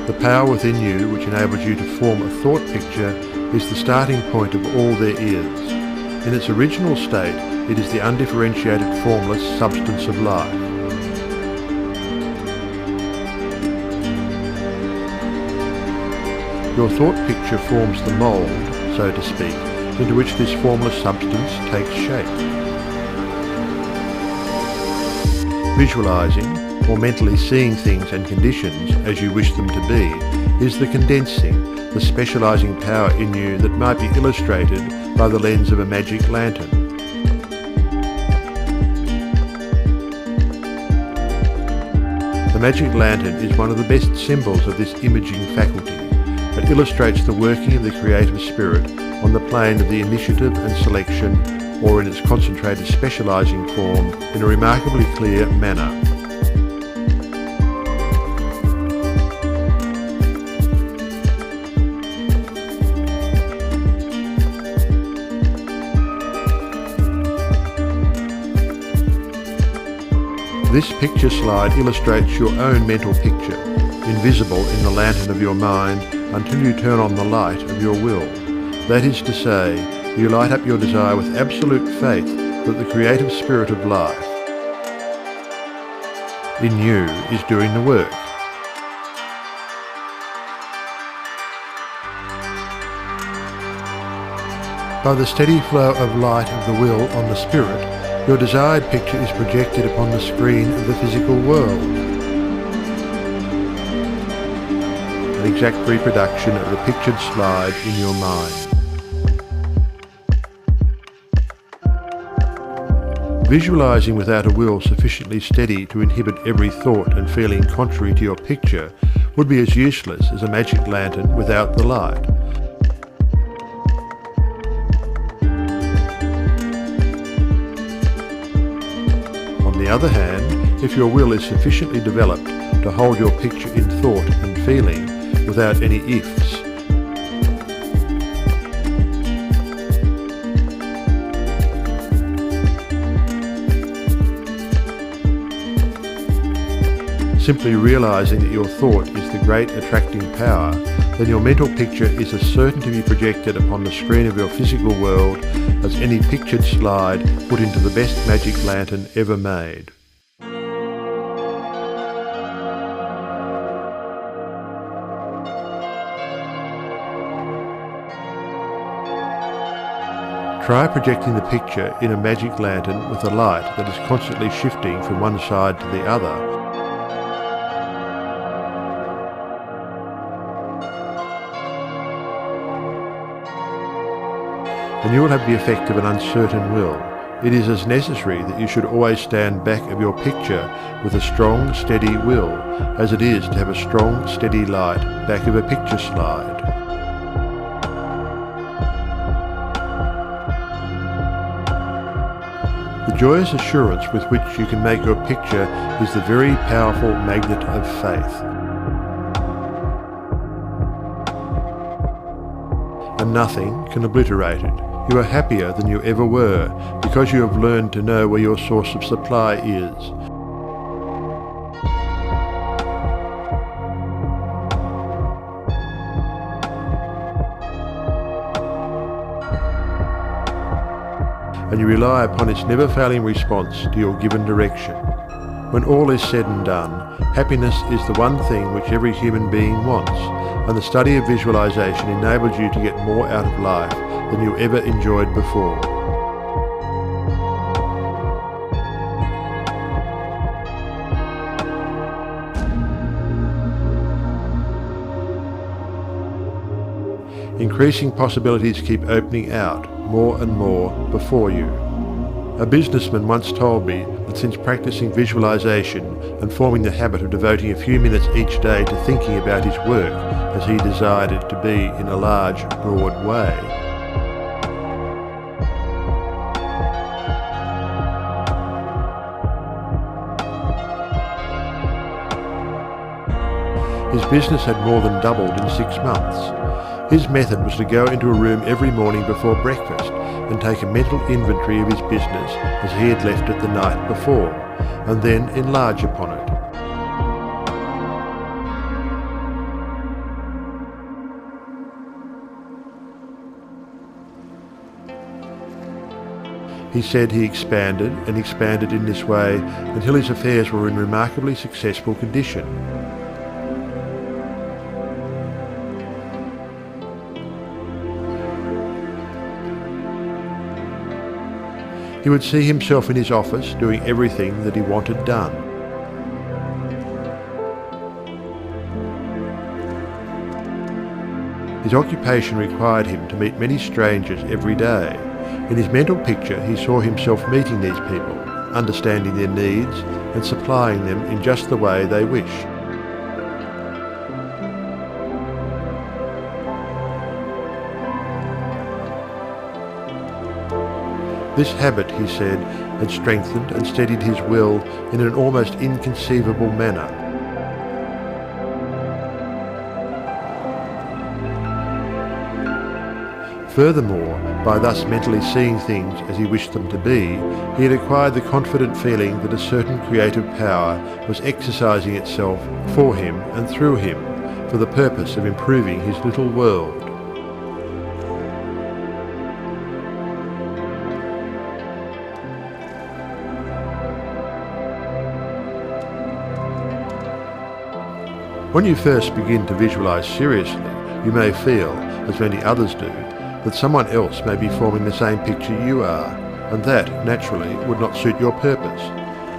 The power within you which enables you to form a thought picture is the starting point of all there is. In its original state, it is the undifferentiated formless substance of life. Your thought picture forms the mould, so to speak, into which this formless substance takes shape. Visualizing, or mentally seeing things and conditions as you wish them to be, is the condensing, the specializing power in you that might be illustrated by the lens of a magic lantern. The magic lantern is one of the best symbols of this imaging faculty. It illustrates the working of the creative spirit on the plane of the initiative and selection, or in its concentrated specializing form, in a remarkably clear manner. This picture slide illustrates your own mental picture, invisible in the lantern of your mind until you turn on the light of your will. That is to say, you light up your desire with absolute faith that the creative spirit of life in you is doing the work. By the steady flow of light of the will on the spirit, your desired picture is projected upon the screen of the physical world. An exact reproduction of the pictured slide in your mind. Visualizing without a will sufficiently steady to inhibit every thought and feeling contrary to your picture would be as useless as a magic lantern without the light. On the other hand, if your will is sufficiently developed to hold your picture in thought and feeling without any ifs, simply realizing that your thought is the great attracting power, then your mental picture is as certain to be projected upon the screen of your physical world as any pictured slide put into the best magic lantern ever made. Try projecting the picture in a magic lantern with a light that is constantly shifting from one side to the other. And you will have the effect of an uncertain will. It is as necessary that you should always stand back of your picture with a strong, steady will, as it is to have a strong, steady light back of a picture slide. The joyous assurance with which you can make your picture is the very powerful magnet of faith. And nothing can obliterate it. You are happier than you ever were because you have learned to know where your source of supply is. And you rely upon its never-failing response to your given direction. When all is said and done, happiness is the one thing which every human being wants, and the study of visualization enables you to get more out of life than you ever enjoyed before. Increasing possibilities keep opening out more and more before you. A businessman once told me that since practicing visualization and forming the habit of devoting a few minutes each day to thinking about his work as he desired it to be in a large, broad way, his business had more than doubled in 6 months. His method was to go into a room every morning before breakfast and take a mental inventory of his business as he had left it the night before, and then enlarge upon it. He said he expanded and expanded in this way until his affairs were in remarkably successful condition. He would see himself in his office doing everything that he wanted done. His occupation required him to meet many strangers every day. In his mental picture, he saw himself meeting these people, understanding their needs and supplying them in just the way they wished. This habit, he said, had strengthened and steadied his will in an almost inconceivable manner. Furthermore, by thus mentally seeing things as he wished them to be, he had acquired the confident feeling that a certain creative power was exercising itself for him and through him for the purpose of improving his little world. When you first begin to visualize seriously, you may feel, as many others do, that someone else may be forming the same picture you are, and that, naturally, would not suit your purpose.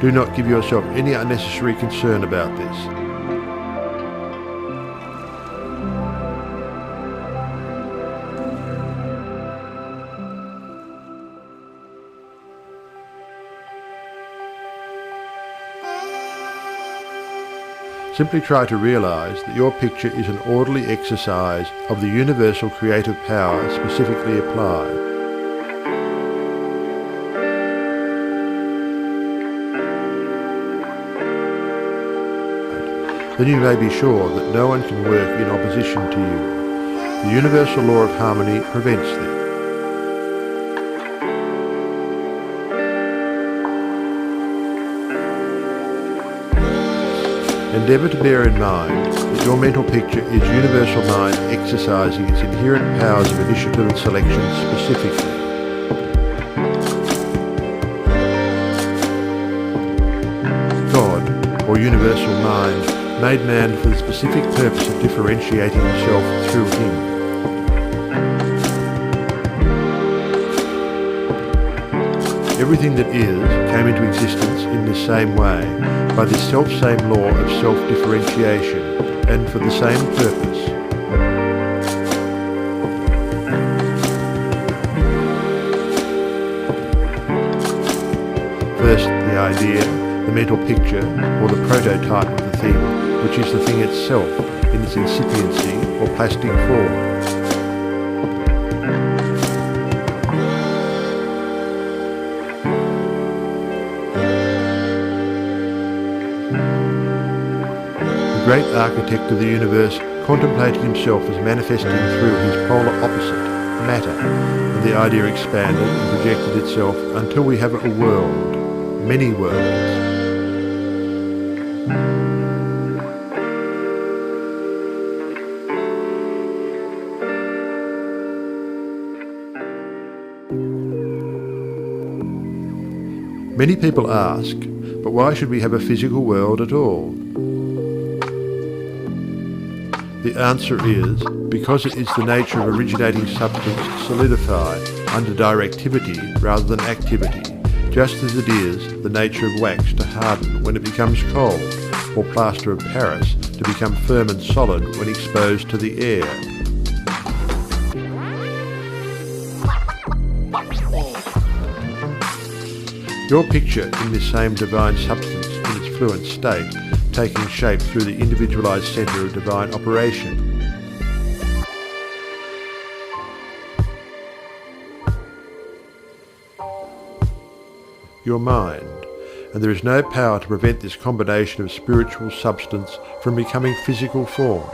Do not give yourself any unnecessary concern about this. Simply try to realize that your picture is an orderly exercise of the universal creative power specifically applied. Then you may be sure that no one can work in opposition to you. The universal law of harmony prevents this. Endeavour to bear in mind that your mental picture is universal mind exercising its inherent powers of initiative and selection specifically. God, or universal mind, made man for the specific purpose of differentiating himself through him. Everything that is came into existence in this same way, by this self-same law of self-differentiation, and for the same purpose. First, the idea, the mental picture, or the prototype of the thing, which is the thing itself, in its incipiency or plastic form. The great architect of the universe contemplated himself as manifesting through his polar opposite, matter, and the idea expanded and projected itself until we have a world, many worlds. Many people ask, but why should we have a physical world at all? The answer is, because it is the nature of originating substance to solidify under directivity rather than activity, just as it is the nature of wax to harden when it becomes cold, or plaster of Paris to become firm and solid when exposed to the air. Your picture in this same divine substance in its fluent state, taking shape through the individualized center of divine operation. Your mind, and there is no power to prevent this combination of spiritual substance from becoming physical form.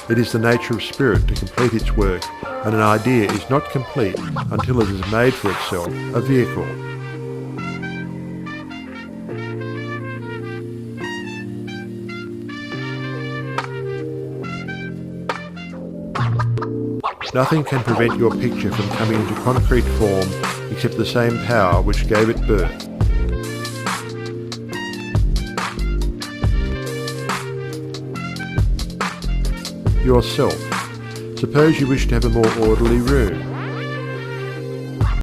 It is the nature of spirit to complete its work, and an idea is not complete until it has made for itself a vehicle. Nothing can prevent your picture from coming into concrete form except the same power which gave it birth. Yourself. Suppose you wish to have a more orderly room.